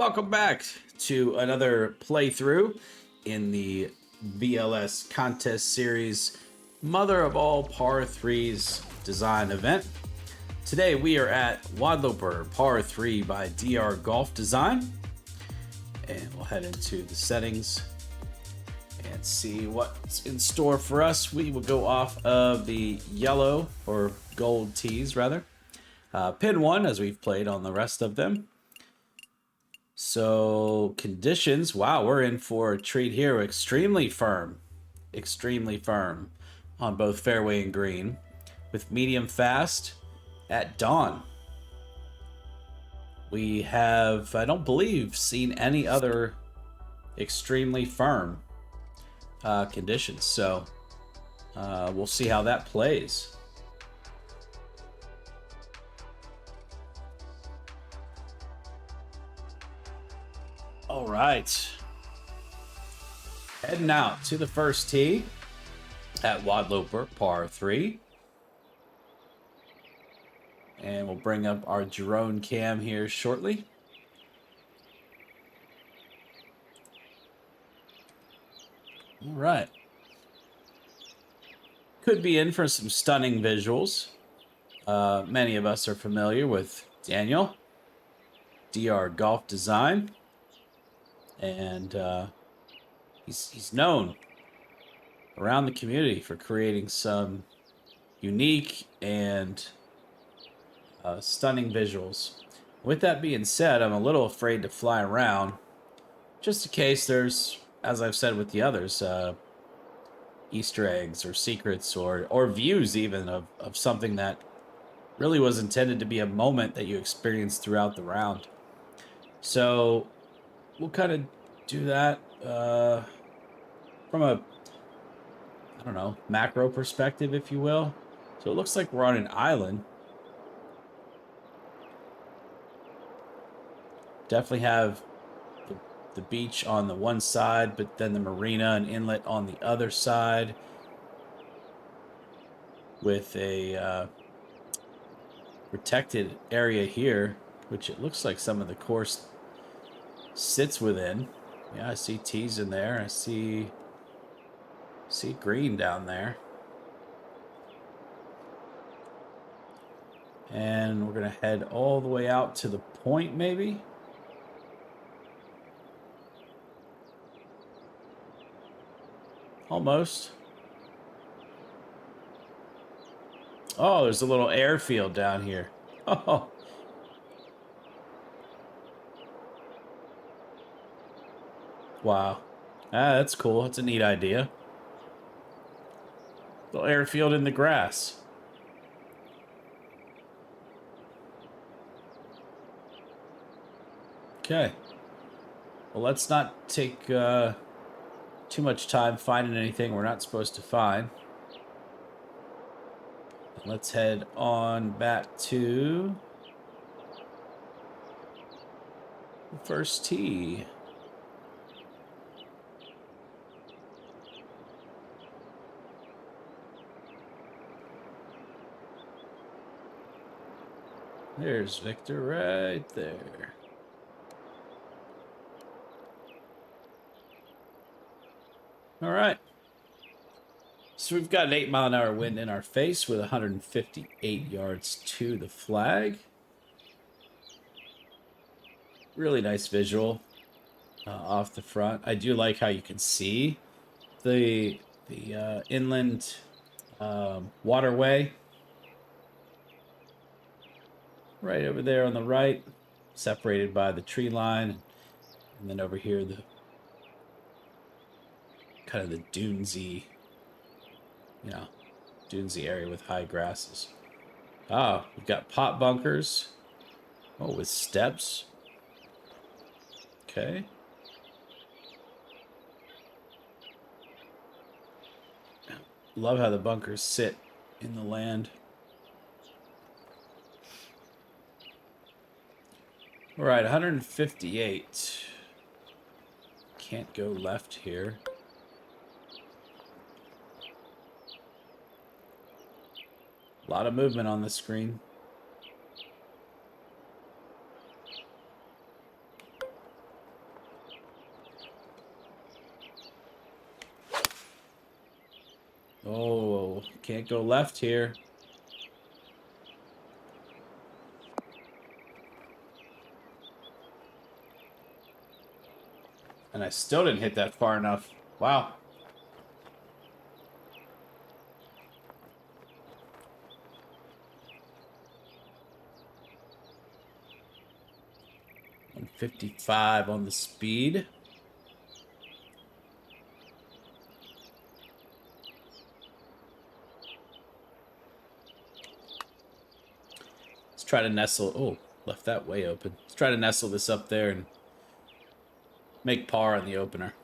Welcome back to another playthrough in the BLS contest series Mother of All Par 3s design event. Today we are at Wadloper Par 3 by DR Golf Design, and we'll head into the settings and see what's in store for us. We will go off of the yellow or gold tees rather. Pin 1, as we've played on the rest of them. So conditions, wow, we're in for a treat here. Extremely firm on both fairway and green, with medium fast at dawn. We have, I don't believe, seen any other extremely firm conditions. So we'll see how that plays. All right, heading out to the first tee at Wadloper Par 3. And we'll bring up our drone cam here shortly. All right. Could be in for some stunning visuals. Many of us are familiar with Daniel, DR Golf Design. And he's known around the community for creating some unique and stunning visuals. With that being said, I'm a little afraid to fly around, just in case there's, as I've said with the others, Easter eggs or secrets or views even of something that really was intended to be a moment that you experienced throughout the round. So we'll kind of do that from a, I don't know, macro perspective, if you will. So it looks like we're on an island. Definitely have the beach on the one side, but then the marina and inlet on the other side, with a protected area here, which it looks like some of the course sits within. Yeah, I see tees in there. I see green down there. And we're going to head all the way out to the point, maybe. Almost. Oh, there's a little airfield down here. Oh. Wow. That's cool. That's a neat idea. Little airfield in the grass. Okay. Well, let's not take too much time finding anything we're not supposed to find. Let's head on back to the first tee. There's Victor right there. All right. So we've got an 8-mile-an-hour wind in our face with 158 yards to the flag. Really nice visual off the front. I do like how you can see the inland waterway right over there on the right, separated by the tree line, and then over here the kind of the dunesy, dunesy area with high grasses. Ah, we've got pot bunkers. Oh, with steps. Okay. Love how the bunkers sit in the land. All right, 158. Can't go left here. A lot of movement on the screen. Oh, can't go left here. And I still didn't hit that far enough. Wow. And 55 on the speed. Let's try to nestle. Oh, left that way open. Let's try to nestle this up there and make par on the opener.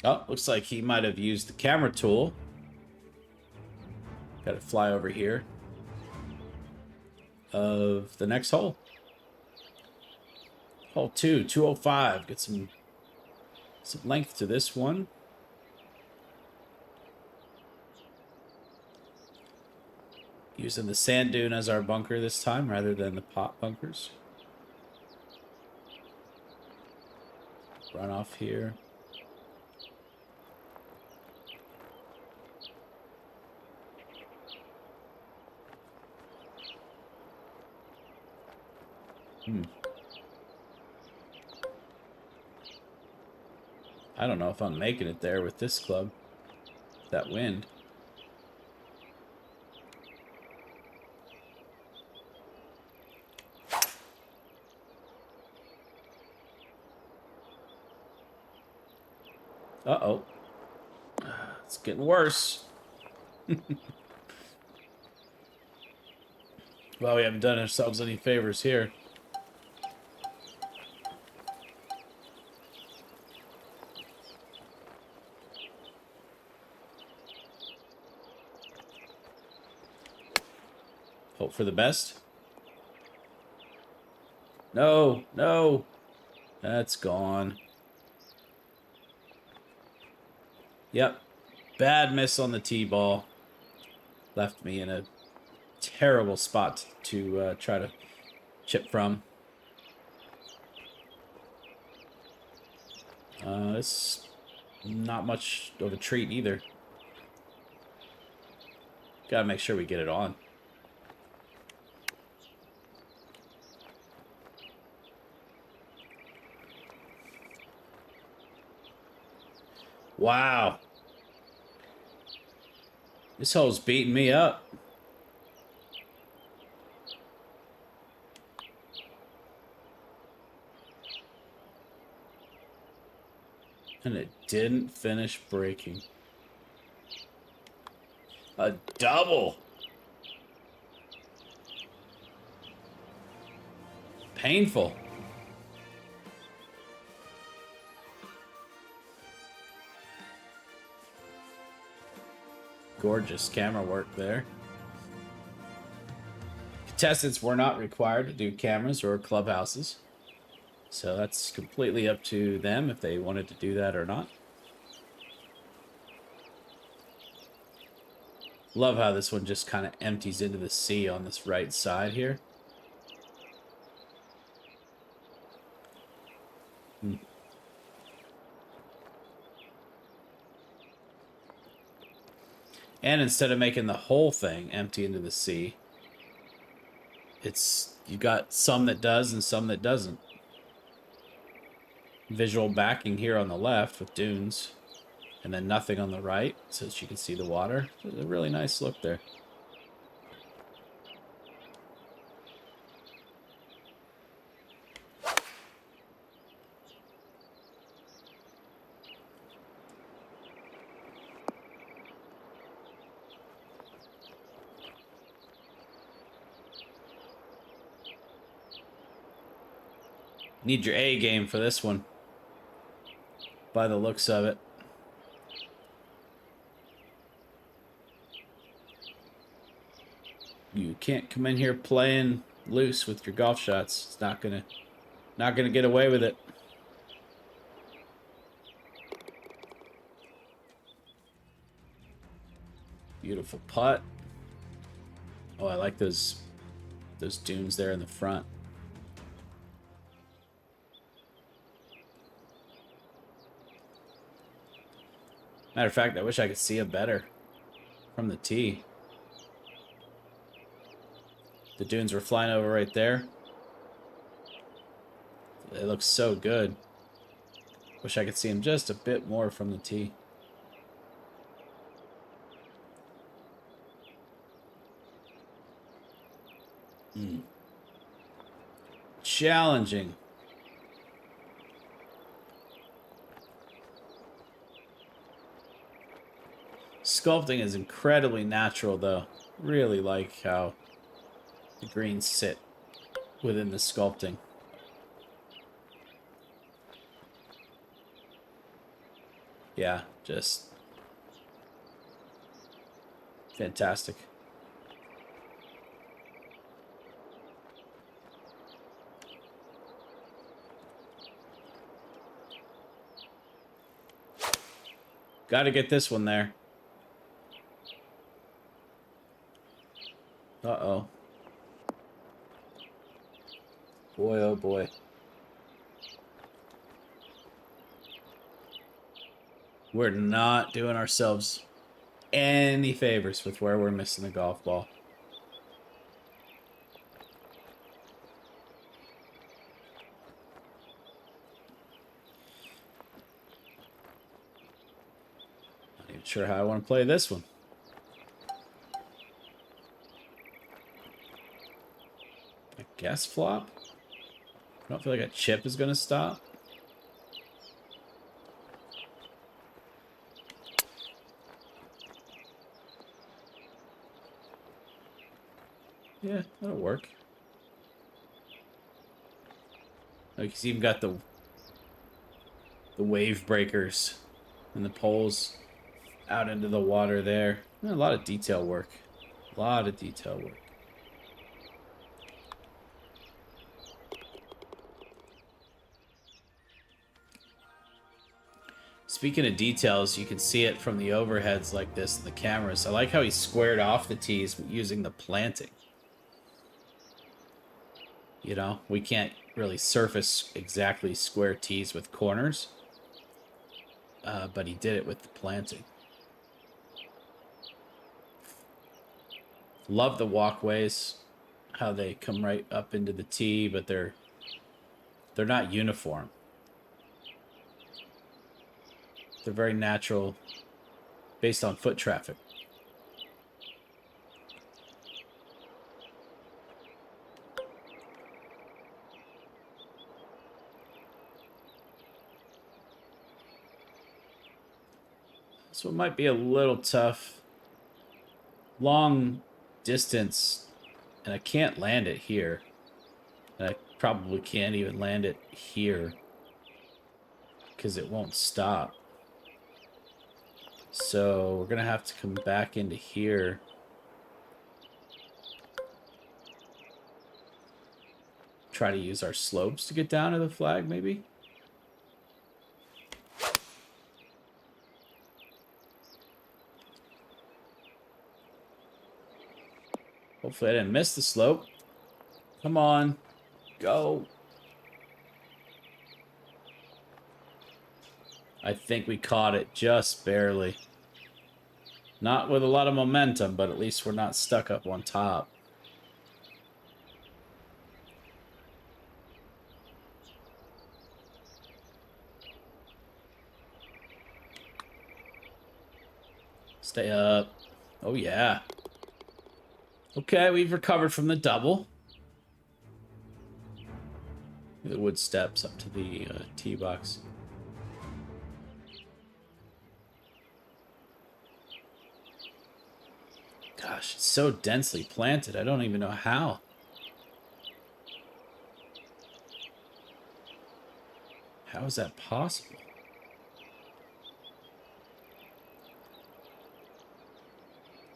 Oh, looks like he might have used the camera tool. Got to fly over here. Of the next hole. Hole 2, 205. Get some length to this one. Using the sand dune as our bunker this time rather than the pot bunkers. Run off here. I don't know if I'm making it there with this club. That wind. Uh-oh. It's getting worse. Well, we haven't done ourselves any favors here. Hope for the best. No, no. That's gone. Yep. Bad miss on the tee ball. Left me in a terrible spot to try to chip from. It's not much of a treat either. Gotta make sure we get it on. Wow. This hole's beating me up. And it didn't finish breaking. A double. Painful. Gorgeous camera work there. Contestants were not required to do cameras or clubhouses. So that's completely up to them if they wanted to do that or not. Love how this one just kind of empties into the sea on this right side here. And instead of making the whole thing empty into the sea, you got some that does and some that doesn't. Visual backing here on the left with dunes, and then nothing on the right, so that you can see the water. It's a really nice look there. Need your A game for this one, by the looks of it. You can't come in here playing loose with your golf shots. It's not gonna get away with it. Beautiful putt. Oh, I like those dunes there in the front. Matter of fact, I wish I could see it better from the tee. The dunes were flying over right there. They look so good. Wish I could see them just a bit more from the tee. Challenging. Sculpting is incredibly natural, though. Really like how the greens sit within the sculpting. Yeah, just fantastic. Got to get this one there. Uh-oh. Boy, oh boy. We're not doing ourselves any favors with where we're missing the golf ball. Not even sure how I want to play this one. I guess flop? I don't feel like a chip is going to stop. Yeah, that'll work. Like, he's even got the wave breakers and the poles out into the water there. A lot of detail work. A lot of detail work. Speaking of details, you can see it from the overheads like this in the cameras. I like how he squared off the tees using the planting. You know, we can't really surface exactly square tees with corners, but he did it with the planting. Love the walkways, how they come right up into the tee, but they're not uniform. They're very natural, based on foot traffic. So it might be a little tough. Long distance, and I can't land it here. And I probably can't even land it here because it won't stop. So we're going to have to come back into here. Try to use our slopes to get down to the flag, maybe? Hopefully I didn't miss the slope. Come on. Go. I think we caught it just barely. Not with a lot of momentum, but at least we're not stuck up on top. Stay up. Oh, yeah. Okay, we've recovered from the double. The wood steps up to the tee box. Gosh, it's so densely planted. I don't even know how. How is that possible?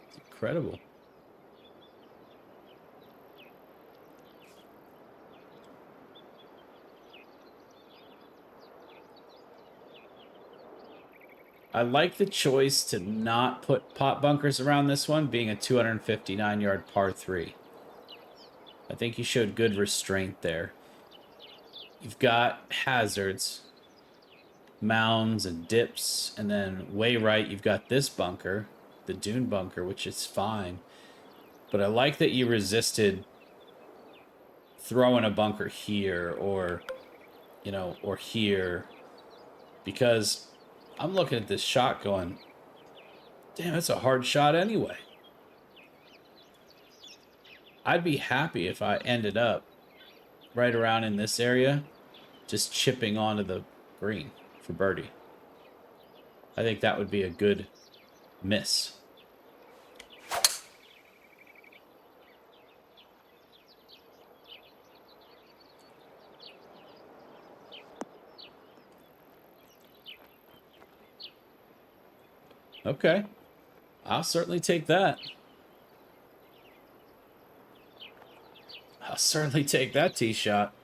It's incredible. I like the choice to not put pot bunkers around this one, being a 259-yard par 3. I think you showed good restraint there. You've got hazards. mounds and dips, and then way right you've got this bunker, the dune bunker, which is fine. But I like that you resisted throwing a bunker here or, you know, or here, because I'm looking at this shot going, damn, that's a hard shot anyway. I'd be happy if I ended up right around in this area, just chipping onto the green for birdie. I think that would be a good miss. Okay. I'll certainly take that. I'll certainly take that tee shot.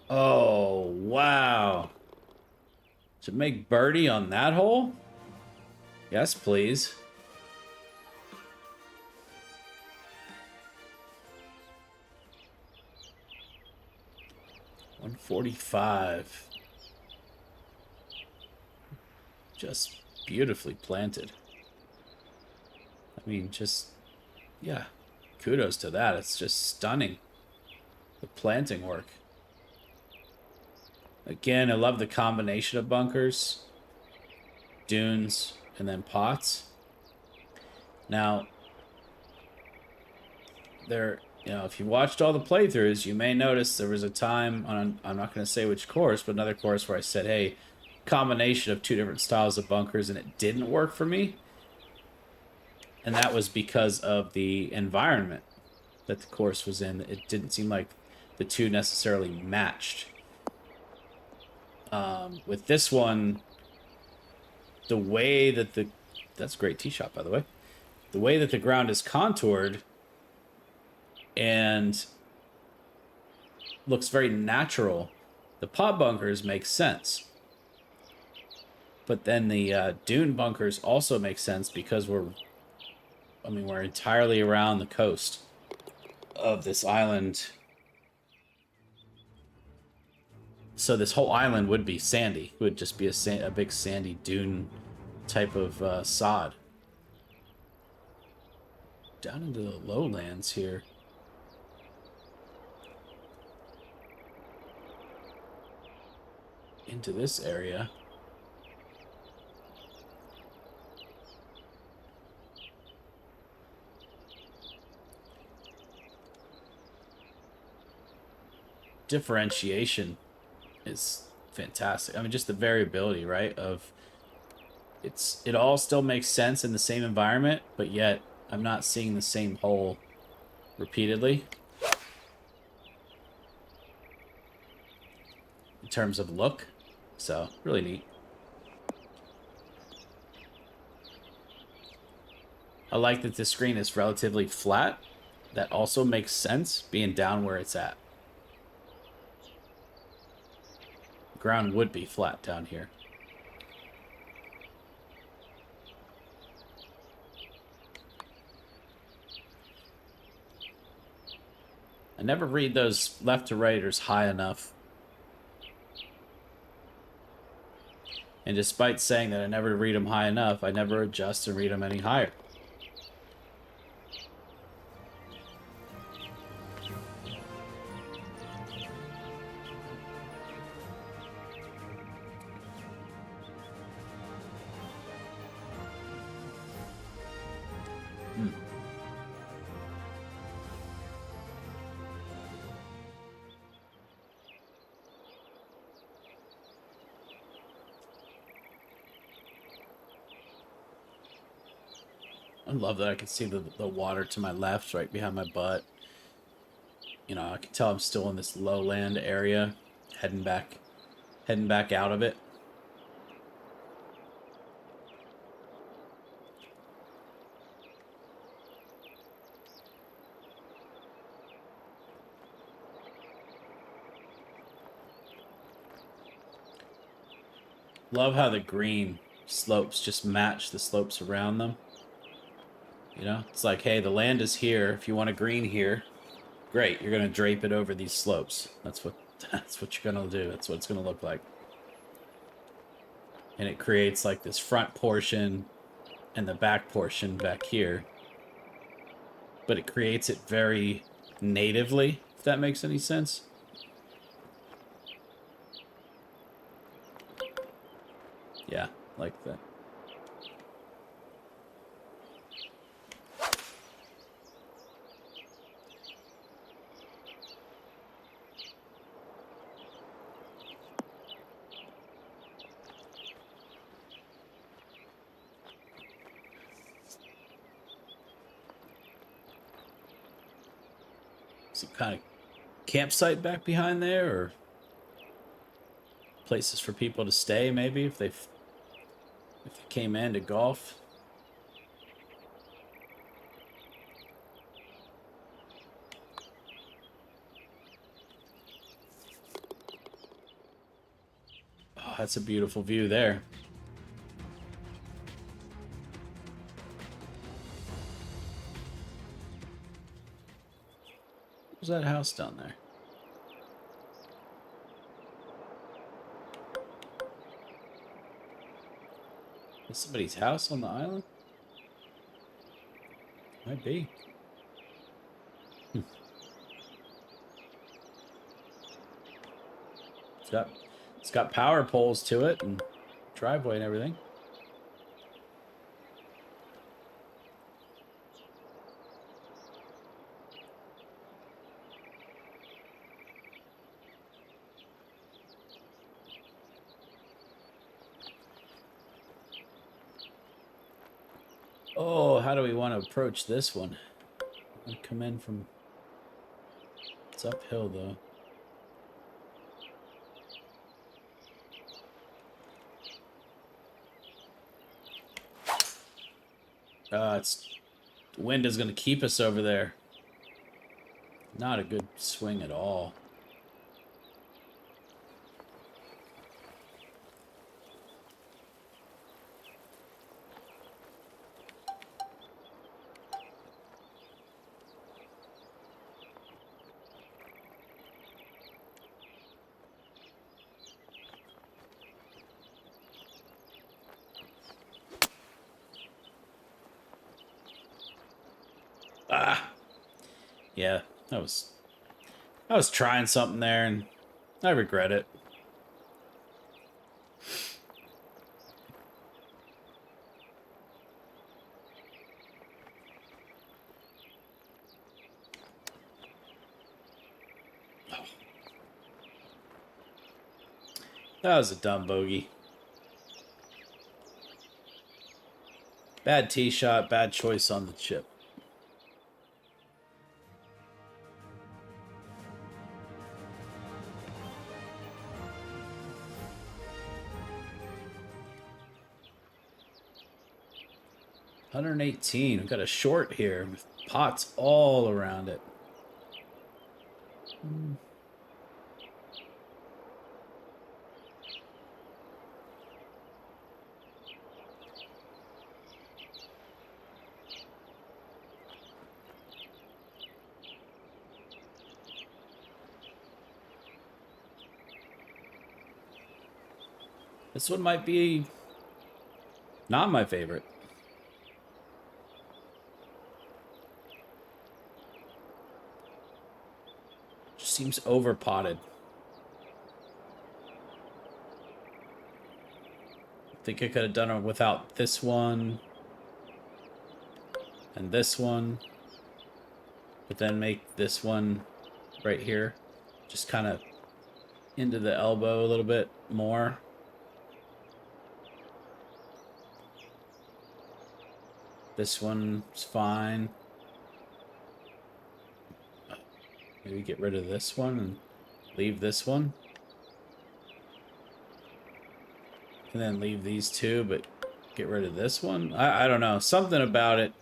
Oh, wow. To make birdie on that hole? Yes, please. $145. Just beautifully planted. I mean, just, yeah, kudos to that. It's just stunning, the planting work. Again, I love the combination of bunkers, dunes, and then pots. Now, there, you know, if you watched all the playthroughs, you may notice there was a time on, I'm not going to say which course, but another course where I said, hey, combination of two different styles of bunkers, and it didn't work for me. And that was because of the environment that the course was in. It didn't seem like the two necessarily matched. With this one, the way that that's a great tee shot, by the way. The way that the ground is contoured and looks very natural, the pot bunkers make sense. But then the dune bunkers also make sense because we're entirely around the coast of this island. So this whole island would be sandy. It would just be a big sandy dune type of sod. Down into the lowlands here. Into this area. Differentiation is fantastic. I mean, just the variability, right? Of it all still makes sense in the same environment, but yet I'm not seeing the same hole repeatedly in terms of look. So, really neat. I like that this screen is relatively flat. That also makes sense, being down where it's at. The ground would be flat down here. I never read those left to righters high enough. And despite saying that I never read them high enough, I never adjust and read them any higher. I love that I can see the water to my left, right behind my butt. You know, I can tell I'm still in this lowland area, heading back out of it. Love how the green slopes just match the slopes around them. You know, it's like, hey, the land is here. If you want a green here, great. You're gonna drape it over these slopes. That's what you're gonna do. That's what it's gonna look like. And it creates like this front portion and the back portion back here. But it creates it very natively, if that makes any sense. Yeah, like that. Some kind of campsite back behind there, or places for people to stay, maybe if they came in to golf. Oh, that's a beautiful view there. What's that house down there? Is somebody's house on the island? Might be. It's got power poles to it and driveway and everything. Oh, how do we want to approach this one? I'm gonna come in from... It's uphill, though. It's... The wind is going to keep us over there. Not a good swing at all. Ah! Yeah, I was trying something there, and I regret it. That was a dumb bogey. Bad tee shot, bad choice on the chip. $118. We've got a short here with pots all around it. This one might be not my favorite. Just seems over potted. I think I could have done it without this one and this one, but then make this one right here just kind of into the elbow a little bit more. This one's fine. Maybe get rid of this one and leave this one. And then leave these two, but get rid of this one. I don't know. Something about it.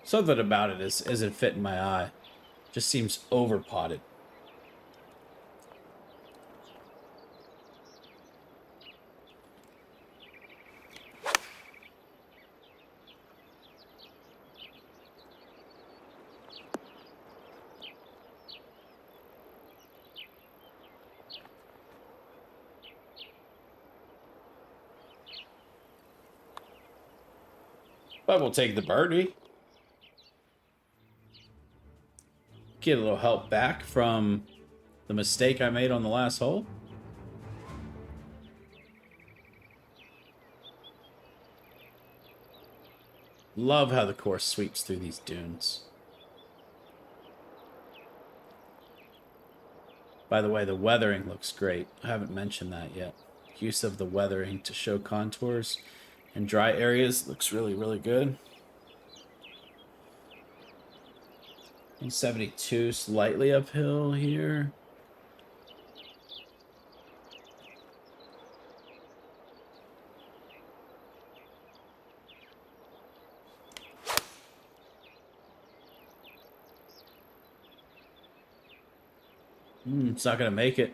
Something about it isn't fitting my eye. Just seems over potted. But we'll take the birdie. Get a little help back from the mistake I made on the last hole. Love how the course sweeps through these dunes. By the way, the weathering looks great. I haven't mentioned that yet. Use of the weathering to show contours and dry areas looks really, really good. 72, slightly uphill here. It's not going to make it.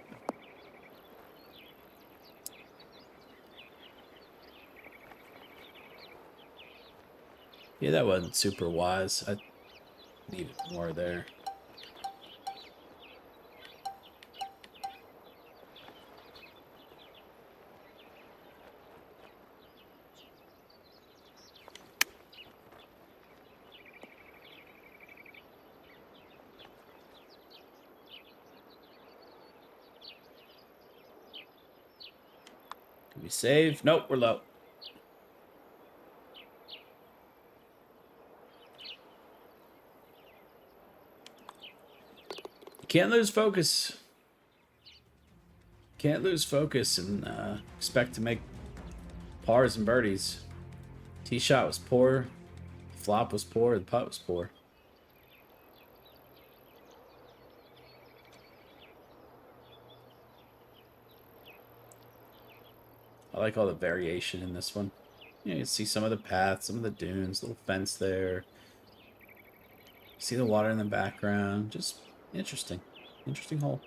Yeah, that wasn't super wise. I needed more there. Can we save? Nope, we're low. You can't lose focus. Can't lose focus and expect to make pars and birdies. Tee shot was poor. The flop was poor. The putt was poor. I like all the variation in this one. You can see some of the paths, some of the dunes, little fence there. See the water in the background. Just interesting. Interesting hole.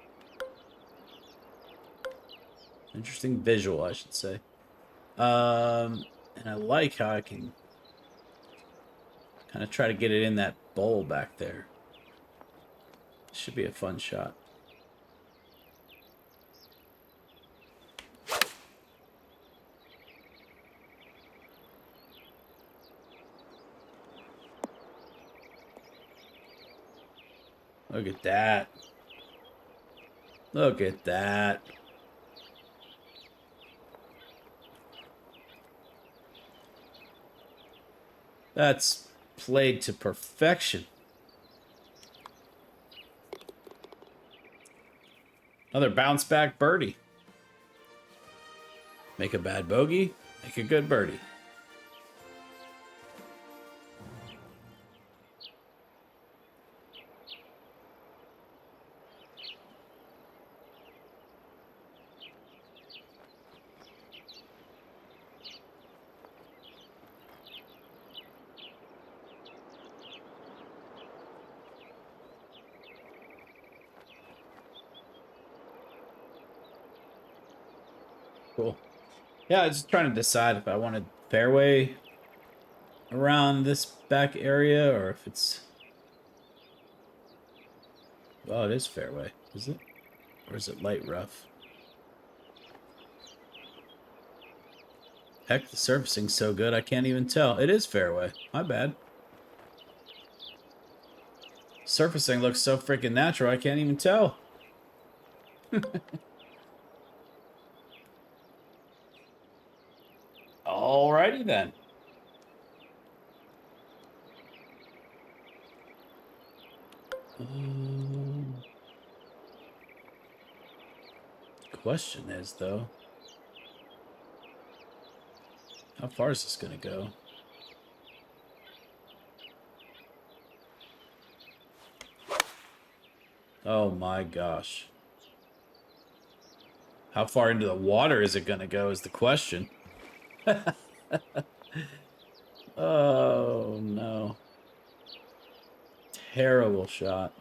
Interesting visual, I should say. And I like how I can kind of try to get it in that bowl back there. Should be a fun shot. Look at that. Look at that. That's played to perfection. Another bounce back birdie. Make a bad bogey, make a good birdie. Cool. Yeah, I was just trying to decide if I wanted fairway around this back area or if it's... Oh, it is fairway, is it? Or is it light rough? Heck, the surfacing's so good I can't even tell. It is fairway. My bad. Surfacing looks so freaking natural I can't even tell. Alrighty then. Question is, though, how far is this going to go? Oh my gosh. How far into the water is it going to go is the question. Oh no. Terrible shot.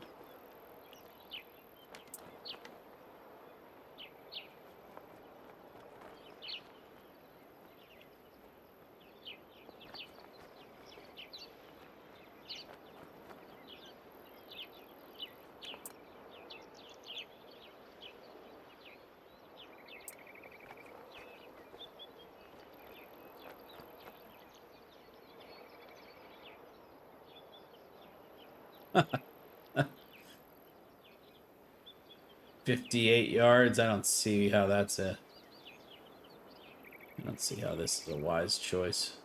58 yards. I don't see how that's a... I don't see how this is a wise choice.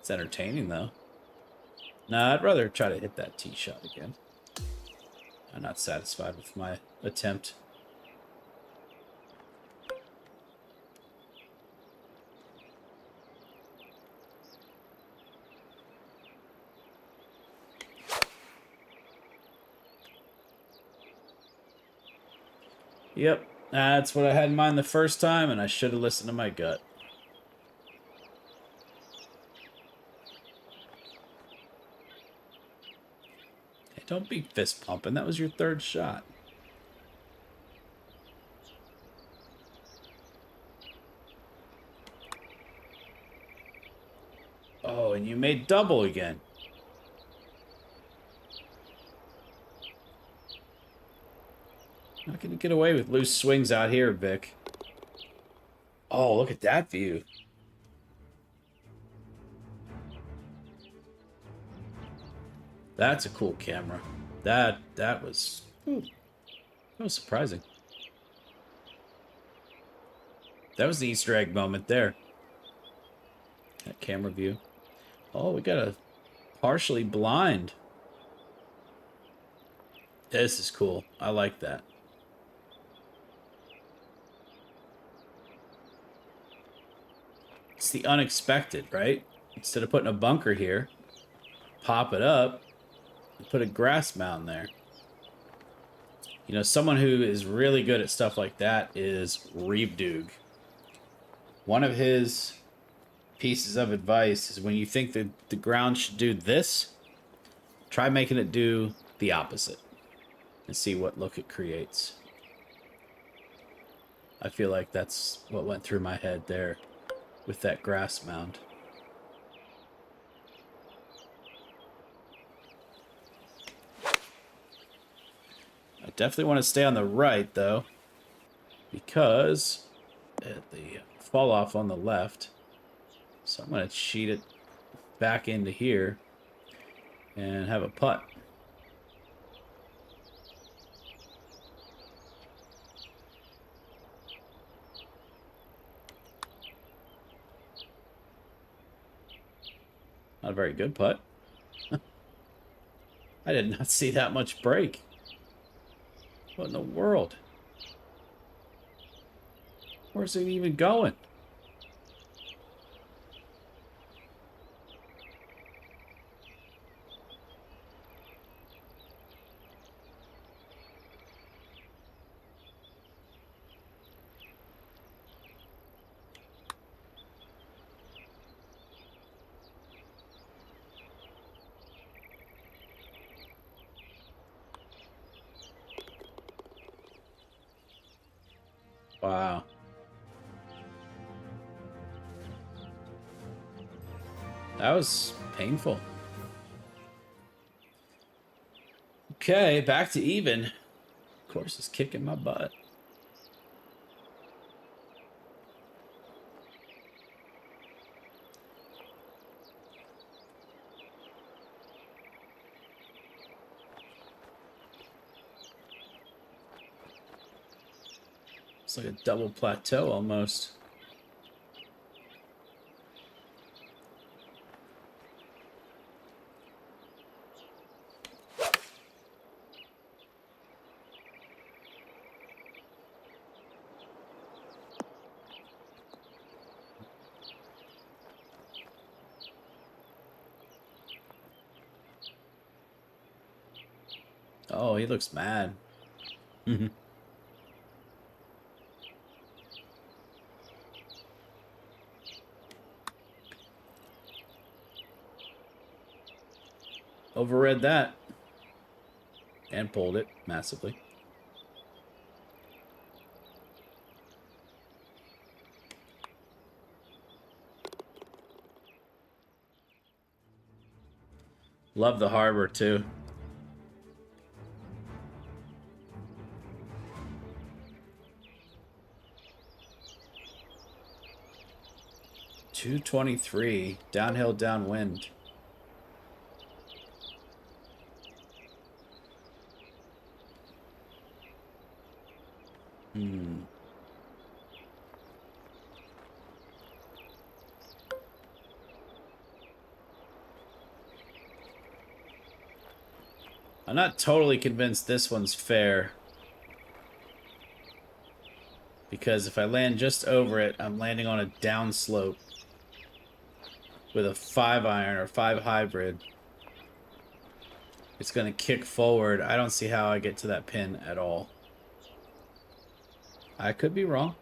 It's entertaining, though. Nah, I'd rather try to hit that tee shot again. I'm not satisfied with my attempt. Yep, that's what I had in mind the first time, and I should have listened to my gut. Hey, don't be fist pumping. That was your third shot. Oh, and you made double again. Not gonna get away with loose swings out here, Vic. Oh, look at that view. That's a cool camera. That was surprising. That was the Easter egg moment there. That camera view. Oh, we got a partially blind. This is cool. I like that. It's the unexpected, right? Instead of putting a bunker here, pop it up, and put a grass mound there. You know, someone who is really good at stuff like that is Reebdug. One of his pieces of advice is when you think that the ground should do this, try making it do the opposite and see what look it creates. I feel like that's what went through my head there with that grass mound. I definitely want to stay on the right, though, because the fall off on the left. So I'm going to cheat it back into here and have a putt. Not a very good putt. I did not see that much break. What in the world? Where's it even going? Wow. That was painful. Okay, back to even. Of course, it's kicking my butt. It's like a double plateau almost. Oh, he looks mad. Overread that. And pulled it massively. Love the harbor, too. 223. Downhill, downwind. I'm not totally convinced this one's fair. Because if I land just over it, I'm landing on a downslope with a 5-iron or 5 hybrid. It's going to kick forward. I don't see how I get to that pin at all. I could be wrong.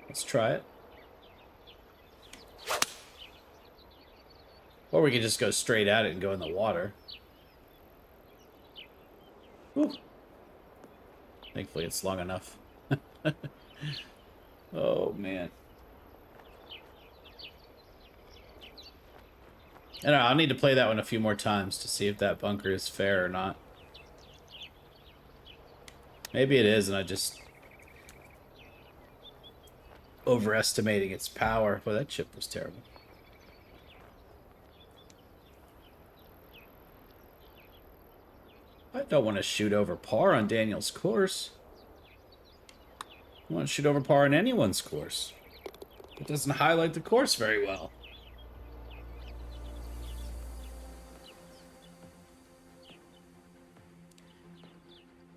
Let's try it. Or we could just go straight at it and go in the water. Whew. Thankfully, it's long enough. Oh, man. I don't know, I'll need to play that one a few more times to see if that bunker is fair or not. Maybe it is, and I just overestimating its power. Boy, that chip was terrible. I don't want to shoot over par on Daniel's course. I want to shoot over par on anyone's course. It doesn't highlight the course very well.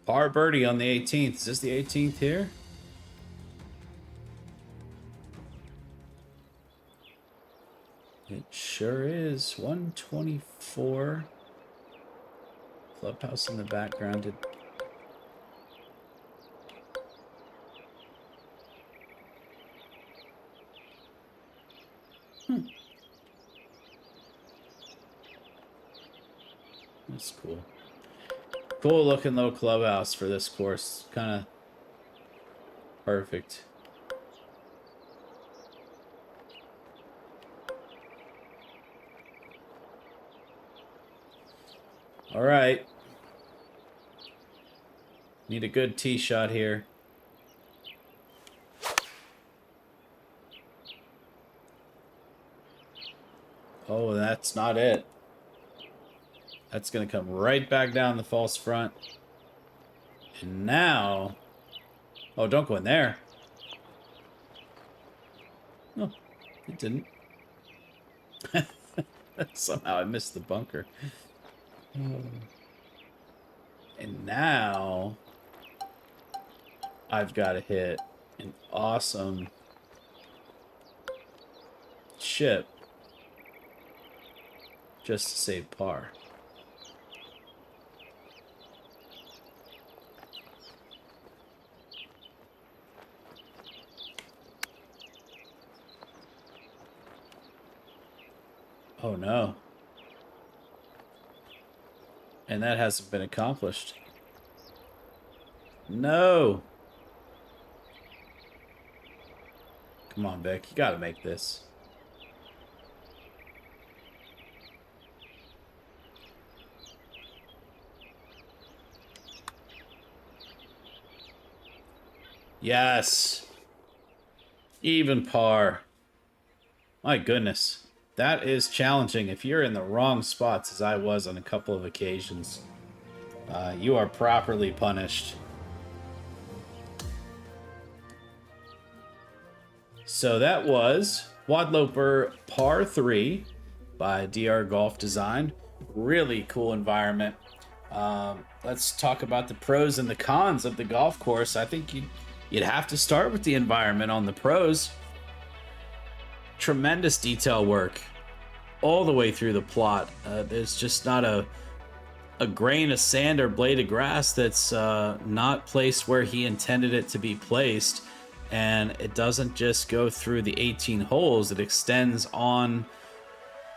Par birdie on the 18th. Is this the 18th here? It sure is. 124. Clubhouse in the background. That's cool. Cool looking little clubhouse for this course. Kind of perfect. All right. Need a good tee shot here. Oh, that's not it. That's going to come right back down the false front. And now... Oh, don't go in there. No, it didn't. Somehow I missed the bunker. And now... I've got to hit an awesome chip just to save par. Oh no. And that hasn't been accomplished. No. Come on, Vic. You gotta make this. Yes. Even par. My goodness. That is challenging. If you're in the wrong spots, as I was on a couple of occasions, you are properly punished. So that was Wadloper Par 3 by DR Golf Design. Really cool environment. Let's talk about the pros and the cons of the golf course. I think you'd have to start with the environment on the pros. Tremendous detail work all the way through the plot. There's just not a grain of sand or blade of grass that's not placed where he intended it to be placed. And it doesn't just go through the 18 holes. It extends on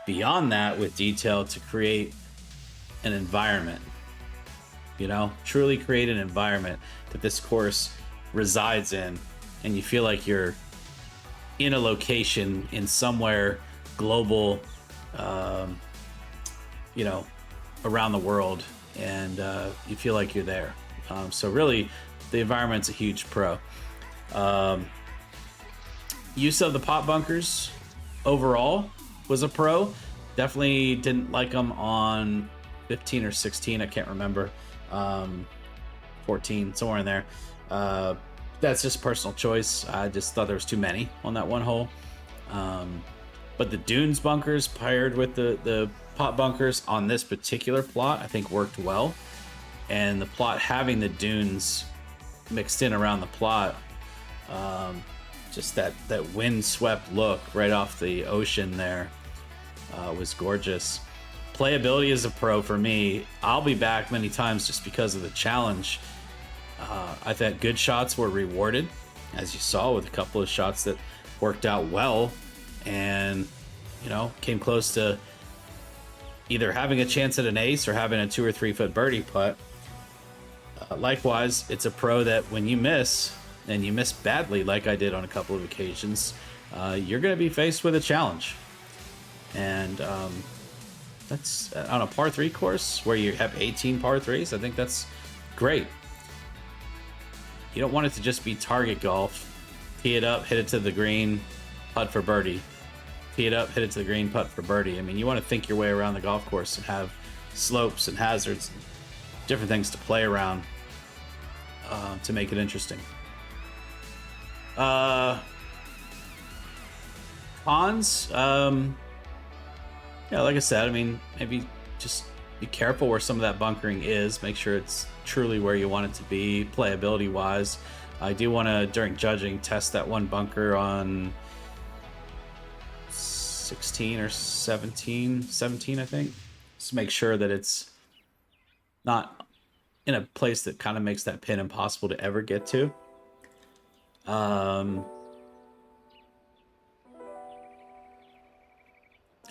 beyond that with detail to create an environment. You know, truly create an environment that this course resides in. And you feel like you're in a location in somewhere global, you know, around the world. And you feel like you're there. So really, the environment's a huge pro. use of the pot bunkers overall was a pro. Definitely didn't like them on 15 or 16. I can't remember. 14, somewhere in there. That's just personal choice. I just thought there was too many on that one hole. But the dunes bunkers paired with the pot bunkers on this particular plot, I think worked well. And the plot having the dunes mixed in around the plot, just that wind-swept look right off the ocean there was gorgeous. Playability is a pro for me. I'll be back many times just because of the challenge. I thought good shots were rewarded, as you saw with a couple of shots that worked out well and, you know, came close to either having a chance at an ace or having a 2 or 3 foot birdie putt. Likewise, it's a pro that when you miss, and you miss badly like I did on a couple of occasions, you're going to be faced with a challenge. And that's on a par 3 course where you have 18 par 3s. I think that's great. You don't want it to just be target golf. Tee it up, hit it to the green, putt for birdie. Tee it up, hit it to the green, putt for birdie. I mean, you want to think your way around the golf course and have slopes and hazards, and different things to play around to make it interesting. Cons, yeah, like I said, I mean, maybe just be careful where some of that bunkering is. Make sure it's truly where you want it to be, playability wise. I do want to, during judging, test that one bunker on 16 or 17, I think. Just make sure that it's not in a place that kind of makes that pin impossible to ever get to.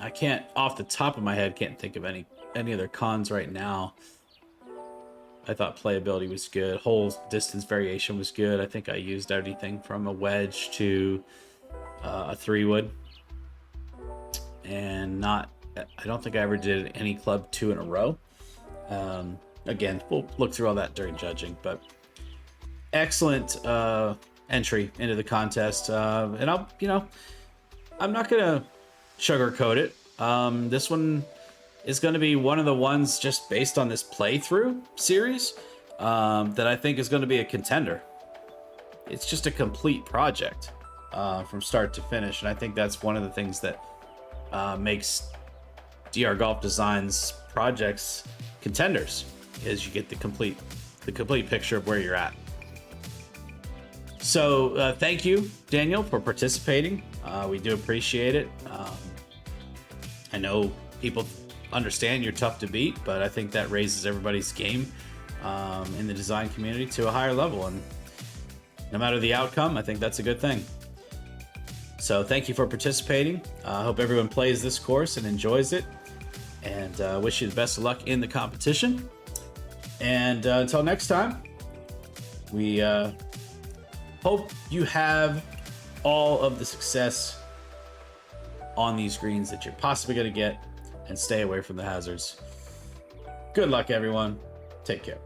I can't, off the top of my head, can't think of any other cons right now. I thought playability was good. Hole distance variation was good. I think I used everything from a wedge to a 3-wood. And I don't think I ever did any club 2 in a row. Again, we'll look through all that during judging, but excellent entry into the contest. And I'm not gonna sugarcoat it. This one is going to be one of the ones just based on this playthrough series that I think is going to be a contender. It's just a complete project from start to finish, and I think that's one of the things that makes DR Golf Design's projects contenders, is you get the complete picture of where you're at. So thank you, Daniel, for participating. We do appreciate it. I know people understand you're tough to beat, but I think that raises everybody's game in the design community to a higher level, and no matter the outcome, I think that's a good thing. So thank you for participating. I hope everyone plays this course and enjoys it, and wish you the best of luck in the competition. And until next time, we hope you have all of the success on these greens that you're possibly going to get, and stay away from the hazards. Good luck, everyone. Take care.